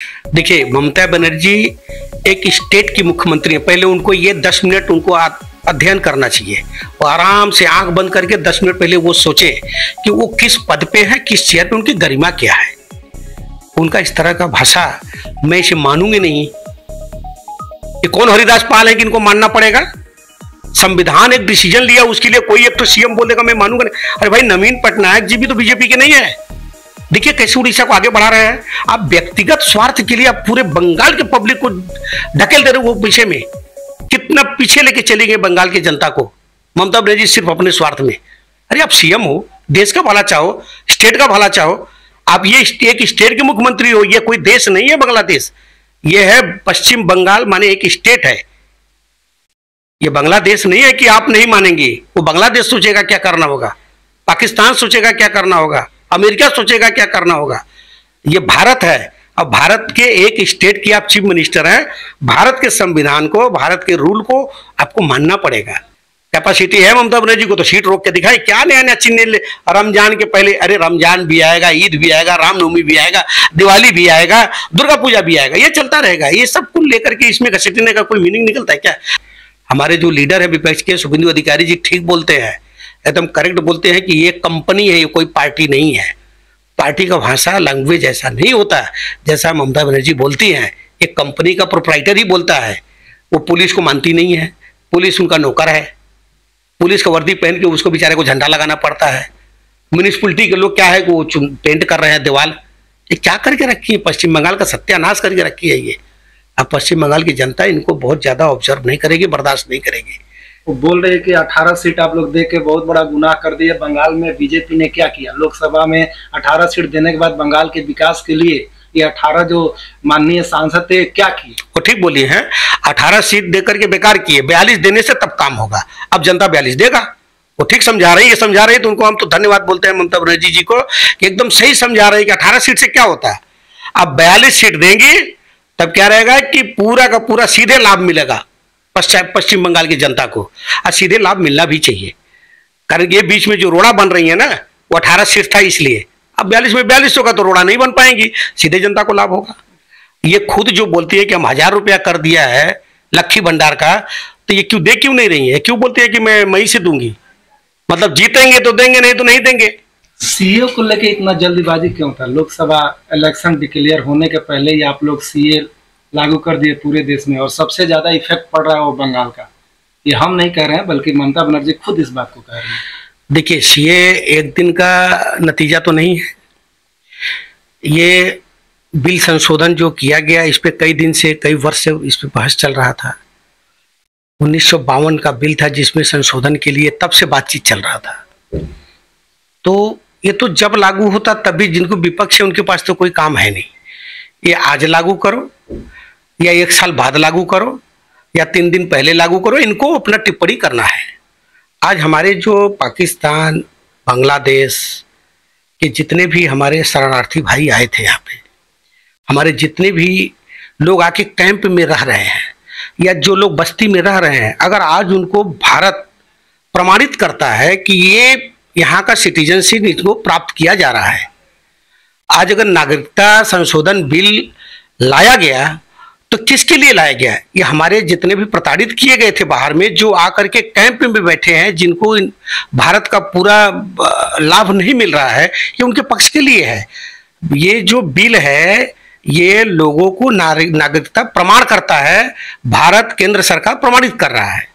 देखिए, ममता बनर्जी एक स्टेट की मुख्यमंत्री है। पहले उनको ये 10 मिनट उनको अध्ययन करना चाहिए और आराम से आंख बंद करके 10 मिनट पहले वो सोचे कि वो किस पद पे है, किस चेयर पे, उनकी गरिमा क्या है। उनका इस तरह का भाषा मैं इसे मानूंगी नहीं। ये कौन हरिदास पाल है कि इनको मानना पड़ेगा? संविधान एक डिसीजन लिया, उसके लिए कोई एक तो सीएम बोलेगा मैं मानूंगा नहीं। अरे भाई, नवीन पटनायक जी भी तो बीजेपी के नहीं है। देखिए कैसे उड़ीसा को आगे बढ़ा रहे हैं। आप व्यक्तिगत स्वार्थ के लिए आप पूरे बंगाल के पब्लिक को ढकेल दे रहे हो। वो पीछे में कितना पीछे लेके चले गए बंगाल की जनता को ममता बनर्जी, सिर्फ अपने स्वार्थ में। अरे आप सीएम हो, देश का भला चाहो, स्टेट का भला चाहो। आप ये एक स्टेट के मुख्यमंत्री हो। ये कोई देश नहीं है बांग्लादेश, ये है पश्चिम बंगाल, माने एक स्टेट है। ये बांग्लादेश नहीं है कि आप नहीं मानेंगे। वो बांग्लादेश सोचेगा क्या करना होगा, पाकिस्तान सोचेगा क्या करना होगा, अमेरिका सोचेगा क्या करना होगा। ये भारत है। अब भारत के एक स्टेट की आप चीफ मिनिस्टर हैं। भारत के संविधान को, भारत के रूल को आपको मानना पड़ेगा। कैपेसिटी है ममता बनर्जी को तो सीट रोक के दिखाए। क्या नया नया चिन्ह रमजान के पहले, अरे रमजान भी आएगा, ईद भी आएगा, रामनवमी भी आएगा, दिवाली भी आएगा, दुर्गा पूजा भी आएगा, ये चलता रहेगा। ये सब कुछ लेकर के इसमें घसीटने का कोई मीनिंग निकलता है क्या? हमारे जो लीडर है विपक्ष के, शुभेंदु अधिकारी जी, ठीक बोलते हैं, एकदम करेक्ट बोलते हैं कि ये कंपनी है, ये कोई पार्टी नहीं है। पार्टी का भाषा, लैंग्वेज ऐसा नहीं होता जैसा ममता बनर्जी बोलती हैं। एक कंपनी का प्रोप्राइटर ही बोलता है। वो पुलिस को मानती नहीं है, पुलिस उनका नौकर है। पुलिस का वर्दी पहन के उसको बेचारे को झंडा लगाना पड़ता है। म्यूनिसिपलिटी के लोग क्या है कि वो पेंट कर रहे हैं दीवार। ये क्या करके रखी है? पश्चिम बंगाल का सत्यानाश करके रखी है ये। अब पश्चिम बंगाल की जनता इनको बहुत ज्यादा ऑब्जर्व नहीं करेगी, बर्दाश्त नहीं करेगी। वो बोल रहे हैं कि 18 सीट आप लोग दे के बहुत बड़ा गुनाह कर दिए। बंगाल में बीजेपी ने क्या किया? लोकसभा में 18 सीट देने के बाद बंगाल के विकास के लिए ये 18 जो माननीय सांसद थे क्या किए? वो ठीक बोली है, 18 सीट देकर के बेकार किए। 42 देने से तब काम होगा। अब जनता 42 देगा। वो ठीक समझा रही है, समझा रही है तो उनको हम तो धन्यवाद बोलते हैं ममता बनर्जी जी को कि एकदम सही समझा रहे हैं कि 18 सीट से क्या होता है। अब 42 सीट देंगी तब क्या रहेगा कि पूरा का पूरा सीधे लाभ मिलेगा पश्चिम बंगाल की जनता को। और सीधे लाभ मिलना भी चाहिए, कारण ये बीच में जो रोड़ा बन रही है ना, वो 18 सीट था इसलिए। अब 42 में 42 होगा तो रोड़ा नहीं बन पाएंगी, सीधे जनता को लाभ होगा। ये खुद जो बोलती है कि हम 1000 रुपया कर दिया है लक्ष्मी भंडार का, तो ये क्यों नहीं रही है? क्यों बोलती है कि मैं मई से दूंगी? मतलब जीतेंगे तो देंगे, नहीं तो नहीं देंगे। सीए को लेके इतना जल्दीबाजी क्यों था? लोकसभा इलेक्शन डिक्लेयर होने के पहले ही आप लोग सीए लागू कर दिए पूरे देश में, और सबसे ज्यादा इफेक्ट पड़ रहा है वो बंगाल का। ये हम नहीं कह रहे हैं, बल्कि ममता बनर्जी खुद इस बात को कह रही है। देखिए, सीए एक दिन का नतीजा तो नहीं है। ये बिल संशोधन जो किया गया, इस पे कई दिन से, कई वर्ष से इस पे बहस चल रहा था। 1952 का बिल था जिसमें संशोधन के लिए तब से बातचीत चल रहा था। तो ये तो जब लागू होता तभी, जिनको विपक्ष है उनके पास तो कोई काम है नहीं। ये आज लागू करो या 1 साल बाद लागू करो या 3 दिन पहले लागू करो, इनको अपना टिप्पणी करना है। आज हमारे जो पाकिस्तान, बांग्लादेश के जितने भी हमारे शरणार्थी भाई आए थे यहाँ पे, हमारे जितने भी लोग आके कैंप में रह रहे हैं या जो लोग बस्ती में रह रहे हैं, अगर आज उनको भारत प्रमाणित करता है कि ये यहाँ का सिटीजनशिप इनको प्राप्त किया जा रहा है, आज अगर नागरिकता संशोधन बिल लाया गया तो किसके लिए लाया गया? ये हमारे जितने भी प्रताड़ित किए गए थे बाहर में, जो आकर के कैंप में बैठे हैं, जिनको भारत का पूरा लाभ नहीं मिल रहा है, ये उनके पक्ष के लिए है। ये जो बिल है ये लोगों को नागरिकता प्रमाण करता है, भारत केंद्र सरकार प्रमाणित कर रहा है।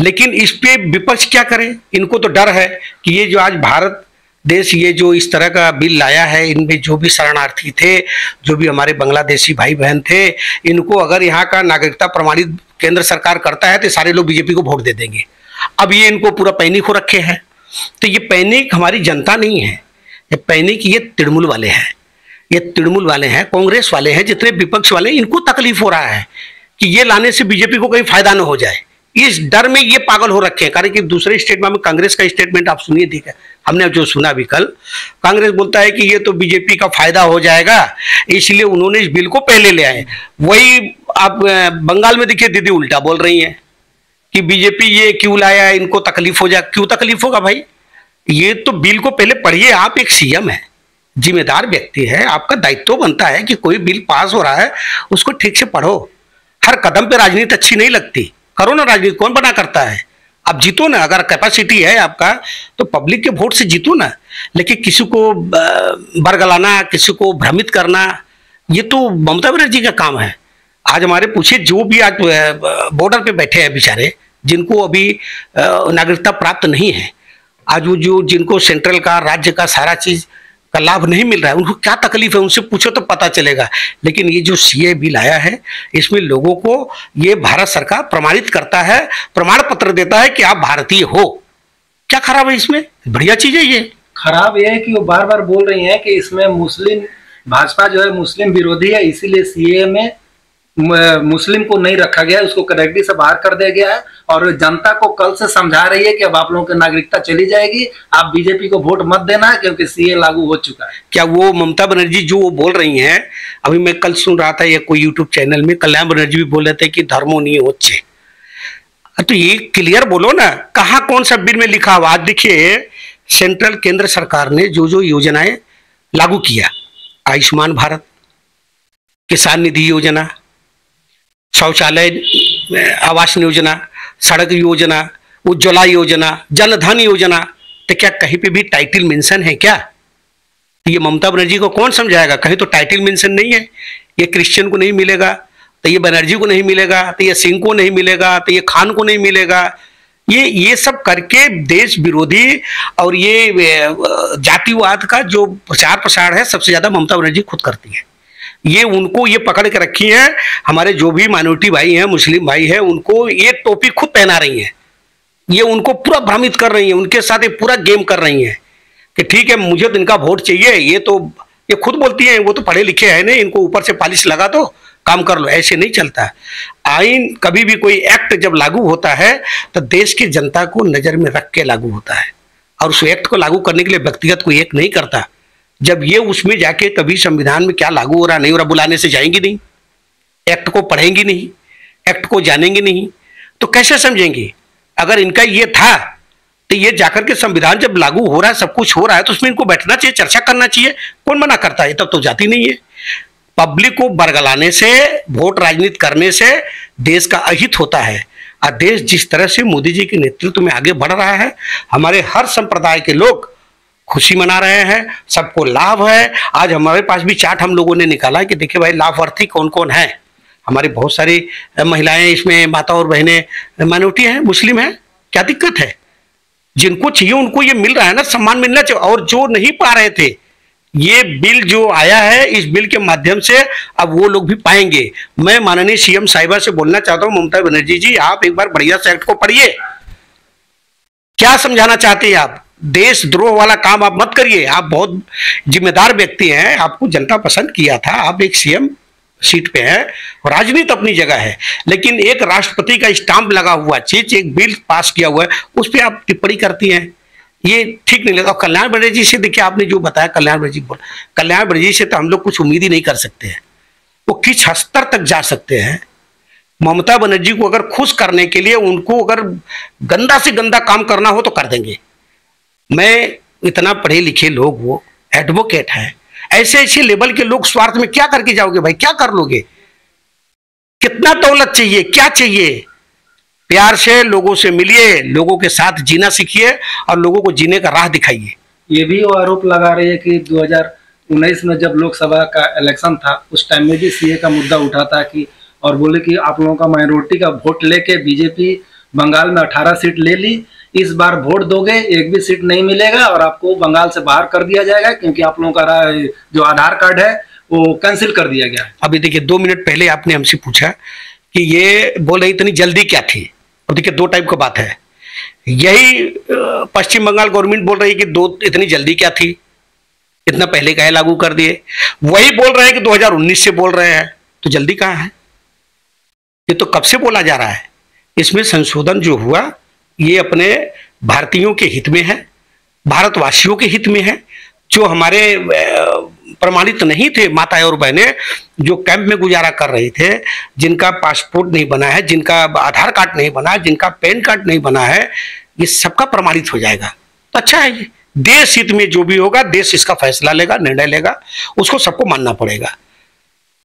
लेकिन इस पे विपक्ष क्या करे? इनको तो डर है कि ये जो आज भारत देश ये जो इस तरह का बिल लाया है, इनमें जो भी शरणार्थी थे, जो भी हमारे बांग्लादेशी भाई बहन थे, इनको अगर यहाँ का नागरिकता प्रमाणित केंद्र सरकार करता है तो सारे लोग बीजेपी को वोट दे देंगे। अब ये इनको पूरा पैनिक हो रखे हैं। तो ये पैनिक हमारी जनता नहीं है, ये पैनिक ये तृणमूल वाले हैं। ये तृणमूल वाले हैं, कांग्रेस वाले हैं, जितने विपक्ष वाले हैं, इनको तकलीफ हो रहा है कि ये लाने से बीजेपी को कहीं फायदा न हो जाए। इस डर में ये पागल हो रखे हैं। कारण कि दूसरे स्टेट में कांग्रेस का स्टेटमेंट आप सुनिए, ठीक है, हमने जो सुना अभी कल, कांग्रेस बोलता है कि ये तो बीजेपी का फायदा हो जाएगा, इसलिए उन्होंने इस बिल को पहले ले आए। वही आप बंगाल में देखिए, दीदी उल्टा बोल रही है कि बीजेपी ये क्यों लाया, इनको तकलीफ हो जाए। क्यों तकलीफ होगा भाई? ये तो बिल को पहले पढ़िए। आप एक सीएम है, जिम्मेदार व्यक्ति है, आपका दायित्व बनता है कि कोई बिल पास हो रहा है उसको ठीक से पढ़ो। हर कदम पे राजनीति अच्छी नहीं लगती, करो ना राजनीति, कौन बना करता है। आप जीतो ना, अगर कैपेसिटी है आपका तो पब्लिक के वोट से जीतो ना। लेकिन किसी को बरगलाना, किसी को भ्रमित करना, ये तो ममता बनर्जी का काम है। आज हमारे पूछे जो भी आज बॉर्डर पे बैठे हैं बेचारे, जिनको अभी नागरिकता प्राप्त नहीं है, आज वो जो जिनको सेंट्रल का, राज्य का सारा चीज का लाभ नहीं मिल रहा है, उनको क्या तकलीफ है, उनसे पूछो तो पता चलेगा। लेकिन ये जो सीए बिल आया है, इसमें लोगों को ये भारत सरकार प्रमाणित करता है, प्रमाण पत्र देता है कि आप भारतीय हो। क्या खराब है इसमें? बढ़िया चीज है ये। खराब ये है कि वो बार बार बोल रही हैं कि इसमें मुस्लिम, भाजपा जो है मुस्लिम विरोधी है, इसीलिए सीए में मुस्लिम को नहीं रखा गया, उसको कैटेगरी से बाहर कर दिया गया है। और जनता को कल से समझा रही है कि अब आप लोगों की नागरिकता चली जाएगी, आप बीजेपी को वोट मत देना क्योंकि सीए लागू हो चुका है। क्या वो ममता बनर्जी जो वो बोल रही हैं, अभी मैं कल सुन रहा था ये कोई यूट्यूब चैनल में, कल्याण बनर्जी भी बोल रहे थे कि धर्मो नहीं होचे, तो ये क्लियर बोलो ना, कहाँ कौन सा बिल में लिखा हुआ। आज देखिए सेंट्रल केंद्र सरकार ने जो जो योजनाएं लागू किया, आयुष्मान भारत, किसान निधि योजना, शौचालय आवास योजना, सड़क योजना, उज्ज्वला योजना, जन धन योजना, तो क्या कहीं पे भी टाइटल मेंशन है क्या? ये ममता बनर्जी को कौन समझाएगा? कहीं तो टाइटल मेंशन नहीं है। ये क्रिश्चियन को नहीं मिलेगा, तो ये बनर्जी को नहीं मिलेगा, तो ये सिंह को नहीं मिलेगा, तो ये खान को नहीं मिलेगा। ये सब करके देश विरोधी और ये जातिवाद का जो प्रचार प्रसार है, सबसे ज्यादा ममता बनर्जी खुद करती है। ये उनको ये पकड़ के रखी है, हमारे जो भी माइनॉरिटी भाई हैं, मुस्लिम भाई हैं, उनको ये टोपी खुद पहना रही हैं। ये उनको पूरा भ्रमित कर रही हैं, उनके साथ एक पूरा गेम कर रही हैं कि ठीक है मुझे तो इनका वोट चाहिए। ये खुद बोलती हैं, वो तो पढ़े लिखे हैं नहीं, इनको ऊपर से पॉलिश लगा दो, काम कर लो। ऐसे नहीं चलता। आइन कभी भी कोई एक्ट जब लागू होता है तो देश की जनता को नजर में रख के लागू होता है, और उस एक्ट को लागू करने के लिए व्यक्तिगत कोई एक नहीं करता। जब ये उसमें जाके कभी संविधान में क्या लागू हो रहा नहीं हो रहा बुलाने से जाएंगी नहीं, एक्ट को पढ़ेंगी नहीं, एक्ट को जानेंगे नहीं, तो कैसे समझेंगे? अगर इनका ये था तो ये जाकर के संविधान जब लागू हो रहा है, सब कुछ हो रहा है, तो उसमें इनको बैठना चाहिए, चर्चा करना चाहिए। कौन मना करता है? तब तो जाती नहीं है। पब्लिक को बरगलाने से, वोट राजनीति करने से देश का अहित होता है। और देश जिस तरह से मोदी जी के नेतृत्व में आगे बढ़ रहा है, हमारे हर संप्रदाय के लोग खुशी मना रहे हैं, सबको लाभ है। आज हमारे पास भी चार्ट हम लोगों ने निकाला कि देखिए भाई लाभार्थी कौन कौन है। हमारी बहुत सारी महिलाएं इसमें, माता और बहनें माइनॉरिटी हैं, मुस्लिम हैं, क्या दिक्कत है? जिनको चाहिए उनको ये मिल रहा है ना, सम्मान मिलना चाहिए। और जो नहीं पा रहे थे, ये बिल जो आया है, इस बिल के माध्यम से अब वो लोग भी पाएंगे। मैं माननीय सीएम साहिबा से बोलना चाहता हूं, ममता बनर्जी जी, आप एक बार बढ़िया से एक्ट को पढ़िए। क्या समझाना चाहते हैं आप? देशद्रोह वाला काम आप मत करिए। आप बहुत जिम्मेदार व्यक्ति हैं, आपको जनता पसंद किया था, आप एक सीएम सीट पे है, राजनीति अपनी जगह है, लेकिन एक राष्ट्रपति का स्टाम्प लगा हुआ चीज, एक बिल पास किया हुआ है, उस पर आप टिप्पणी करती हैं, ये ठीक नहीं लगता। कल्याण बनर्जी से देखिए, आपने जो बताया, कल्याण बनर्जी से तो हम लोग कुछ उम्मीद ही नहीं कर सकते हैं। वो किस स्तर तक जा सकते हैं? ममता बनर्जी को अगर खुश करने के लिए उनको अगर गंदा से गंदा काम करना हो तो कर देंगे। मैं इतना पढ़े लिखे लोग, वो एडवोकेट हैं, ऐसे ऐसे लेवल के लोग स्वार्थ में क्या करके जाओगे भाई? क्या कर लोगे? कितना दौलत चाहिए? क्या चाहिए? प्यार से लोगों से मिलिए, लोगों के साथ जीना सीखिए और लोगों को जीने का राह दिखाइए। ये भी वो आरोप लगा रही है कि 2019 में जब लोकसभा का इलेक्शन था, उस टाइम में भी सीए का मुद्दा उठा था कि, और बोले कि आप लोगों का माइनॉरिटी का वोट लेके बीजेपी बंगाल में 18 सीट ले ली, इस बार वोट दोगे एक भी सीट नहीं मिलेगा और आपको बंगाल से बाहर कर दिया जाएगा, क्योंकि आप लोगों का जो आधार कार्ड है वो कैंसिल कर दिया गया है। अभी देखिए 2 मिनट पहले आपने हमसे पूछा कि ये बोल रही इतनी जल्दी क्या थी। और देखिए 2 टाइप का बात है। यही पश्चिम बंगाल गवर्नमेंट बोल रही है कि इतनी जल्दी क्या थी, इतना पहले काहे लागू कर दिए। वही बोल रहे हैं कि 2019 से बोल रहे हैं, तो जल्दी कहाँ है? ये तो कब से बोला जा रहा है। इसमें संशोधन जो हुआ ये अपने भारतीयों के हित में है, भारतवासियों के हित में है। जो हमारे प्रमाणित नहीं थे माताएं और बहनें, जो कैंप में गुजारा कर रहे थे, जिनका पासपोर्ट नहीं बना है, जिनका आधार कार्ड नहीं बना है, जिनका पैन कार्ड नहीं बना है, ये सबका प्रमाणित हो जाएगा। तो अच्छा है, देश हित में जो भी होगा देश इसका फैसला लेगा, निर्णय लेगा, उसको सबको मानना पड़ेगा।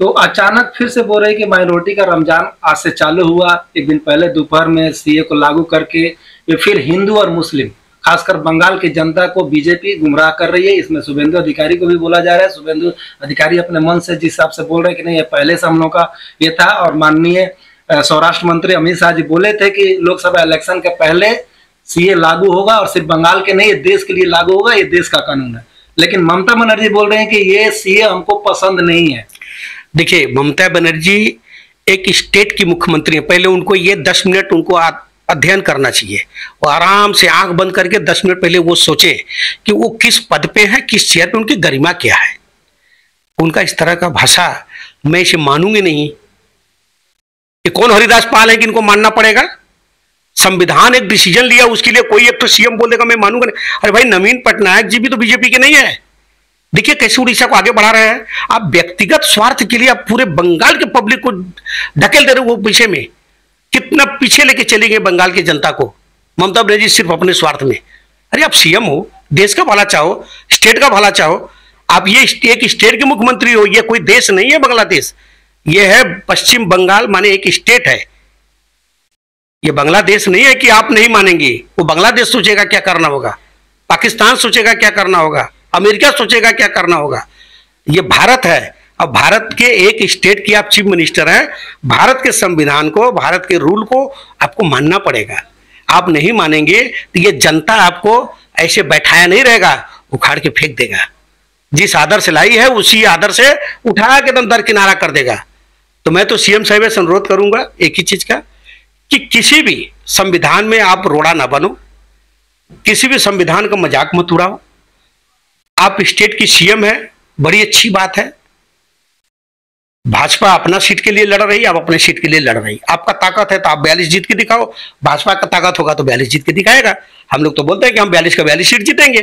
तो अचानक फिर से बोल रहे कि माइनॉरिटी का रमजान आज से चालू हुआ, एक दिन पहले दोपहर में सीए को लागू करके ये फिर हिंदू और मुस्लिम खासकर बंगाल की जनता को बीजेपी गुमराह कर रही है। इसमें शुभेंदु अधिकारी को भी बोला जा रहा है। शुभेंदु अधिकारी अपने मन से जिस हिसाब से बोल रहे हैं कि नहीं ये पहले से हम लोग का ये था, और माननीय स्वराष्ट्र मंत्री अमित शाह जी बोले थे कि लोकसभा इलेक्शन के पहले सीए लागू होगा और सिर्फ बंगाल के नहीं, ये देश के लिए लागू होगा, ये देश का कानून है। लेकिन ममता बनर्जी बोल रहे हैं कि ये सीए हमको पसंद नहीं है। देखिए, ममता बनर्जी एक स्टेट की मुख्यमंत्री है, पहले उनको ये 10 मिनट उनको अध्ययन करना चाहिए। वो आराम से आंख बंद करके 10 मिनट पहले वो सोचे कि वो किस पद पे है, किस चेयर पे, उनकी गरिमा क्या है। उनका इस तरह का भाषा मैं इसे मानूंगी नहीं। कि कौन हरिदास पाल है कि इनको मानना पड़ेगा? संविधान एक डिसीजन लिया, उसके लिए कोई एक तो सीएम बोल देगा मैं मानूंगा नहीं। अरे भाई, नवीन पटनायक जी भी तो बीजेपी के नहीं है। देखिए कैसे उड़ीसा को आगे बढ़ा रहे हैं। आप व्यक्तिगत स्वार्थ के लिए आप पूरे बंगाल के पब्लिक को ढकेल दे रहे हो वो पीछे में। कितना पीछे लेके चली गई बंगाल की जनता को ममता बनर्जी सिर्फ अपने स्वार्थ में। अरे आप सीएम हो, देश का भला चाहो, स्टेट का भला चाहो। आप ये एक स्टेट के मुख्यमंत्री हो, ये कोई देश नहीं है बांग्लादेश, ये है पश्चिम बंगाल, माने एक स्टेट है। ये बांग्लादेश नहीं है कि आप नहीं मानेंगे। वो बांग्लादेश सोचेगा क्या करना होगा, पाकिस्तान सोचेगा क्या करना होगा, अमेरिका सोचेगा क्या करना होगा। ये भारत है। अब भारत के एक स्टेट की आप चीफ मिनिस्टर हैं। भारत के संविधान को, भारत के रूल को आपको मानना पड़ेगा। आप नहीं मानेंगे तो ये जनता आपको ऐसे बैठाया नहीं रहेगा, उखाड़ के फेंक देगा। जिस आदर से लाई है उसी आदर से उठा के एकदम दरकिनारा कर देगा। तो मैं तो सीएम साहब से अनुरोध करूंगा एक ही चीज का कि किसी भी संविधान में आप रोड़ा ना बनो, किसी भी संविधान का मजाक मत उड़ाओ। आप स्टेट की सीएम है, बड़ी अच्छी बात है। भाजपा अपना सीट के लिए लड़ रही, आप अपने सीट के लिए लड़ रही। आपका ताकत है तो आप 42 जीत के दिखाओ, भाजपा का ताकत होगा तो 42 जीत के दिखाएगा। हम लोग तो बोलते हैं कि हम 42 का 42 सीट जीतेंगे।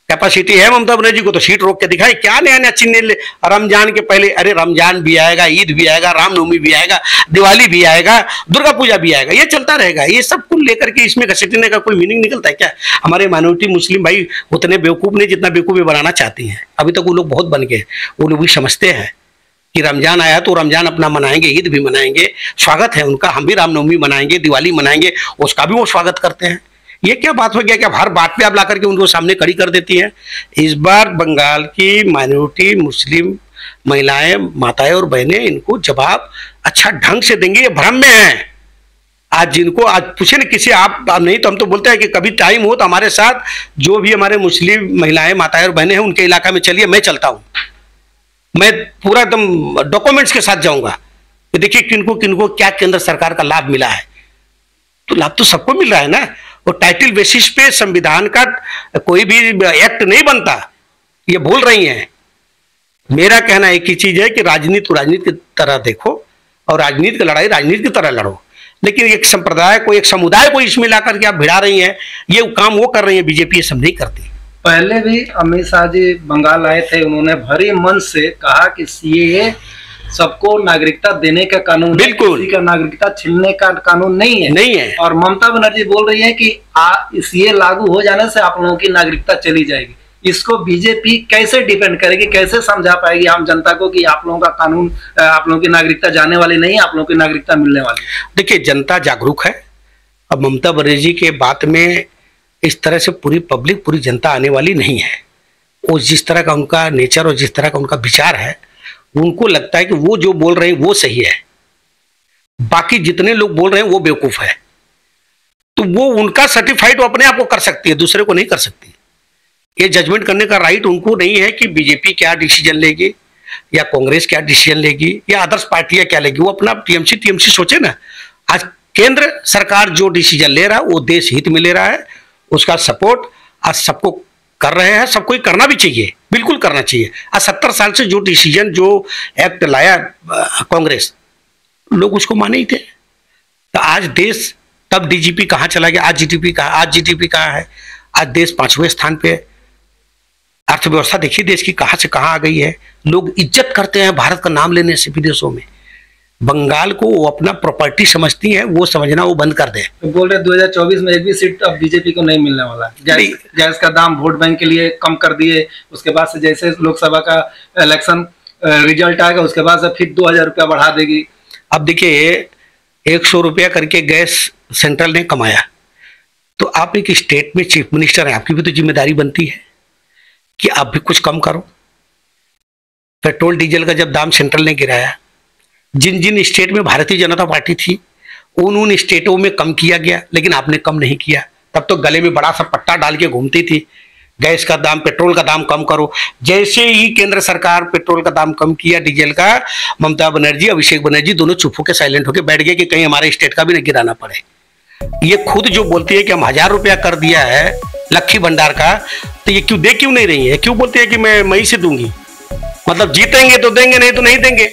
कैपेसिटी है ममता बनर्जी को तो सीट रोक के दिखाए। क्या नया नया चिन्ह रमजान के पहले? अरे रमजान भी आएगा, ईद भी आएगा, रामनवमी भी आएगा, दिवाली भी आएगा, दुर्गा पूजा भी आएगा, ये चलता रहेगा। ये सब कुछ लेकर के इसमें घसीटने का कोई मीनिंग निकलता है क्या? हमारे माइनॉरिटी मुस्लिम भाई उतने बेवकूफ नहीं जितना बेवकूफी बनाना चाहती हैं। अभी तक वो लोग बहुत बन गए। वो लोग भी समझते हैं कि रमजान आया तो रमजान अपना मनाएंगे, ईद भी मनाएंगे, स्वागत है उनका। हम भी रामनवमी मनाएंगे, दिवाली मनाएंगे, उसका भी वो स्वागत करते हैं। ये क्या बात हो गया कि हर बात पे आप ला करके उनको सामने खड़ी कर देती हैं। इस बार बंगाल की माइनॉरिटी मुस्लिम महिलाएं, माताएं और बहनें इनको जवाब अच्छा ढंग से देंगे। ये भ्रम में है। आज जिनको आज पूछे ना किसी, आप नहीं तो हम तो बोलते हैं कि कभी टाइम हो तो हमारे साथ जो भी हमारे मुस्लिम महिलाएं, माताएं और बहनें हैं उनके इलाका में चलिए, मैं चलता हूं। मैं पूरा एकदम डॉक्यूमेंट्स के साथ जाऊंगा कि देखिए किनको किनको क्या केंद्र सरकार का लाभ मिला है। तो लाभ तो सबको मिल रहा है ना। वो टाइटल बेसिस पे संविधान का कोई भी एक्ट नहीं बनता, ये भूल रही हैं। मेरा कहना एक ही चीज है कि राजनीति को राजनीति की तरह देखो और राजनीति की लड़ाई राजनीति की तरह लड़ो। लेकिन एक संप्रदाय को, एक समुदाय को इसमें लाकर के आप भिड़ा रही हैं, ये काम वो कर रही है बीजेपी, ये सब नहीं करती। पहले भी अमित शाह जी बंगाल आए थे, उन्होंने भरी मन से कहा कि सीएए सबको नागरिकता देने का कानून, बिल्कुल, किसी का नागरिकता छीनने का कानून नहीं है, नहीं है। और ममता बनर्जी बोल रही है कि सीए लागू हो जाने से आप लोगों की नागरिकता चली जाएगी। इसको बीजेपी कैसे डिफेंड करेगी, कैसे समझा पाएगी आम जनता को कि आप लोगों का कानून, आप लोगों की नागरिकता जाने वाली नहीं है, आप लोगों की नागरिकता मिलने वाली? देखिए, जनता जागरूक है। अब ममता बनर्जी के बात में इस तरह से पूरी पब्लिक, पूरी जनता आने वाली नहीं है। वो जिस तरह का उनका नेचर और जिस तरह का उनका विचार है, उनको लगता है कि वो जो बोल रहे हैं वो सही है, बाकी जितने लोग बोल रहे हैं वो बेवकूफ है। तो वो उनका सर्टिफाइड वो अपने आप को कर सकती है, दूसरे को नहीं कर सकती। ये जजमेंट करने का राइट उनको नहीं है कि बीजेपी क्या डिसीजन लेगी या कांग्रेस क्या डिसीजन लेगी या अदर्स पार्टियां क्या लेगी। वो अपना टीएमसी सोचे ना। आज केंद्र सरकार जो डिसीजन ले रहा है वो देश हित में ले रहा है, उसका सपोर्ट आज सबको कर रहे हैं। सबको ही करना भी चाहिए, बिल्कुल करना चाहिए। आज 70 साल से जो डिसीजन, जो एक्ट लाया कांग्रेस, लोग उसको माने ही थे। तो आज देश, तब डीजीपी कहाँ चला गया, आज जीडीपी कहाँ है। आज देश 5वें स्थान पे। अर्थव्यवस्था देखिए देश की कहाँ से कहाँ आ गई है। लोग इज्जत करते हैं भारत का नाम लेने से विदेशों में। बंगाल को वो अपना प्रॉपर्टी समझती है, वो समझना वो बंद कर दे। तो बोल रहे 2024 में एक भी सीट अब बीजेपी को नहीं मिलने वाला। गैस का दाम वोट बैंक के लिए कम कर दिए, उसके बाद से जैसे लोकसभा का इलेक्शन रिजल्ट आएगा उसके बाद से फिर 2000 रुपया बढ़ा देगी। अब देखिए 100 रुपया करके गैस सेंट्रल ने कमाया, तो आप एक स्टेट में चीफ मिनिस्टर हैं, आपकी भी तो जिम्मेदारी बनती है कि आप भी कुछ कम करो। पेट्रोल डीजल का जब दाम सेंट्रल ने गिराया, जिन जिन स्टेट में भारतीय जनता पार्टी थी उन स्टेटों में कम किया गया, लेकिन आपने कम नहीं किया। तब तो गले में बड़ा सा पट्टा डाल के घूमती थी, गैस का दाम, पेट्रोल का दाम कम करो। जैसे ही केंद्र सरकार पेट्रोल का दाम कम किया, डीजल का, ममता बनर्जी, अभिषेक बनर्जी दोनों चुप होकर साइलेंट होकर बैठ गए कि कहीं हमारे स्टेट का भी नहीं गिराना पड़े। ये खुद जो बोलती है कि हम 1000 रुपया कर दिया है लक्ष्मी भंडार का, तो ये क्यों दे क्यों नहीं रही है? क्यों बोलती है कि मैं मई से दूंगी? मतलब जीतेंगे तो देंगे, नहीं तो नहीं देंगे।